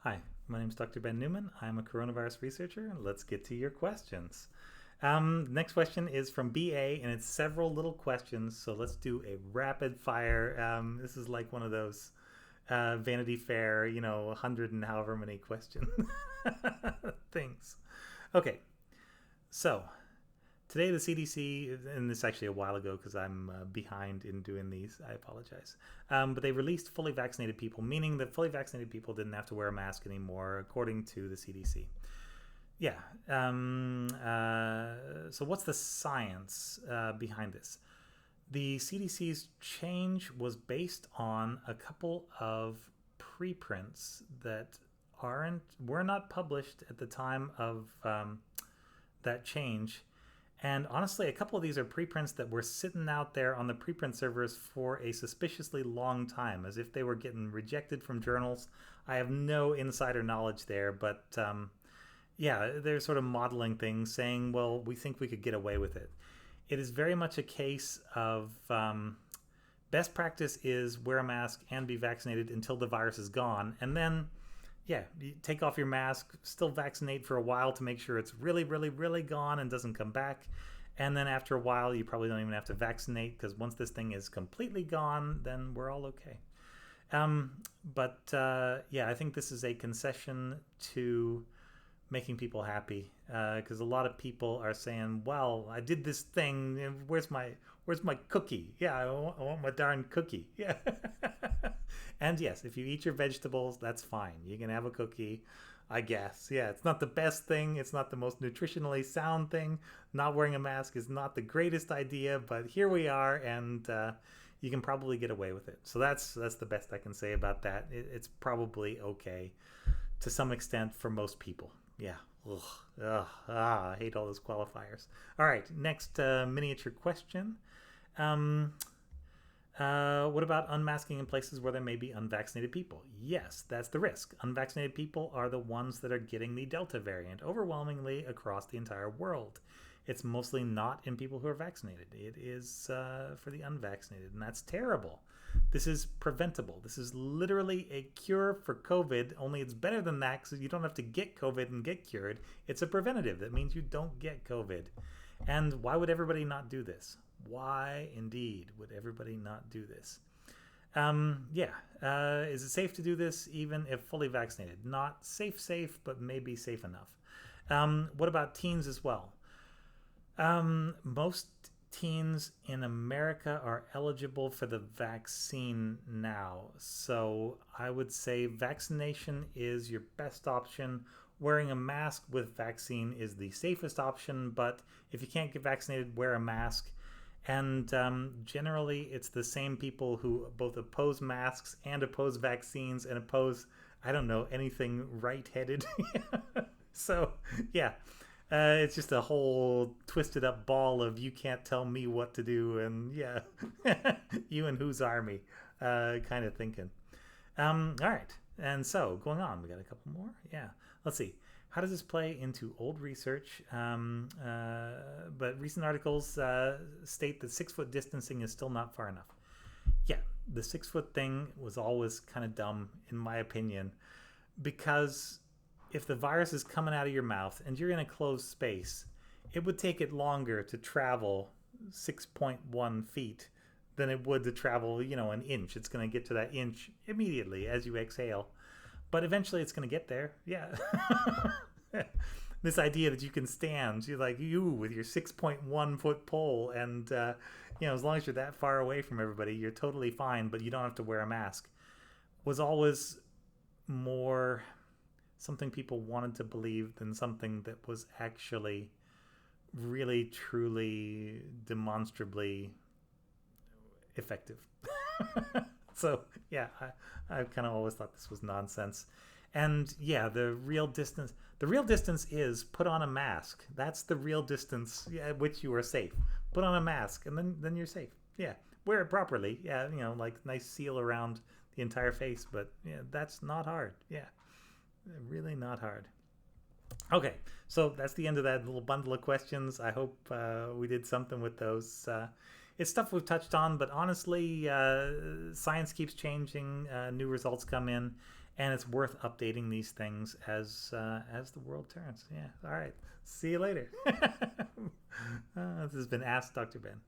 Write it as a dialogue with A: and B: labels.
A: Hi, my name is Dr. Ben Newman. I'm a coronavirus researcher. Let's get to your questions. Next question is from BA, and it's several little questions. So let's do a rapid fire. This is like one of those Vanity Fair, 100 and however many question things. Okay, so today, the CDC, and this is actually a while ago because I'm behind in doing these, I apologize. But they released fully vaccinated people, meaning that fully vaccinated people didn't have to wear a mask anymore, according to the CDC. Yeah. So, what's the science behind this? The CDC's change was based on a couple of preprints that were not published at the time of that change. And honestly, a couple of these are preprints that were sitting out there on the preprint servers for a suspiciously long time, as if they were getting rejected from journals. I have no insider knowledge there, but yeah, they're sort of modeling things, saying, well, we think we could get away with it. It is very much a case of best practice is wear a mask and be vaccinated until the virus is gone. And then yeah, you take off your mask, still vaccinate for a while to make sure it's really, really, really gone and doesn't come back. And then after a while, you probably don't even have to vaccinate because once this thing is completely gone, then we're all okay. But yeah, I think this is a concession to making people happy because a lot of people are saying, "Well, I did this thing. Where's my cookie? Yeah, I want my darn cookie. Yeah." And yes, if you eat your vegetables, that's fine. You can have a cookie, I guess. Yeah, it's not the best thing. It's not the most nutritionally sound thing. Not wearing a mask is not the greatest idea, but here we are, and you can probably get away with it. So that's the best I can say about that. It's probably okay to some extent for most people. Yeah. Ugh. Ugh. I hate all those qualifiers. All right, next miniature question. Um, what about unmasking in places where there may be unvaccinated people? Yes, that's the risk. Unvaccinated people are the ones that are getting the Delta variant overwhelmingly across the entire world. It's mostly not in people who are vaccinated. It is for the unvaccinated, and that's terrible. This is preventable. This is literally a cure for COVID, only it's better than that because you don't have to get COVID and get cured. It's a preventative. That means you don't get COVID. And why would everybody not do this? Why indeed would everybody not do this? Yeah. Is it safe to do this even if fully vaccinated? Not safe, but maybe safe enough. What about teens as well? Most teens in America are eligible for the vaccine now. So I would say vaccination is your best option. Wearing a mask with vaccine is the safest option, but if you can't get vaccinated, wear a mask. And generally, it's the same people who both oppose masks and oppose vaccines and oppose, I don't know, anything right headed. So, yeah, it's just a whole twisted up ball of you can't tell me what to do, and yeah, you and whose army kind of thinking. All right, and so going on, we got a couple more. Yeah, let's see. How does this play into old research? But recent articles state that 6 foot distancing is still not far enough. Yeah, the 6 foot thing was always kind of dumb, in my opinion, because if the virus is coming out of your mouth and you're in a closed space, it would take it longer to travel 6.1 feet than it would to travel, an inch. It's going to get to that inch immediately as you exhale. But eventually it's going to get there. Yeah. This idea that you can stand, you're like you with your 6.1 foot pole, and as long as you're that far away from everybody, you're totally fine, but you don't have to wear a mask, was always more something people wanted to believe than something that was actually really, truly, demonstrably effective. So yeah, I kind of always thought this was nonsense. And yeah, the real distance is put on a mask. That's the real distance at which you are safe. Put on a mask, and then you're safe. Yeah, wear it properly. Yeah, like nice seal around the entire face. But yeah, that's not hard. Yeah, really not hard. Okay, so that's the end of that little bundle of questions. I hope we did something with those. It's stuff we've touched on, but honestly, science keeps changing. New results come in, and it's worth updating these things as the world turns. Yeah. All right. See you later. This has been Ask Dr. Ben.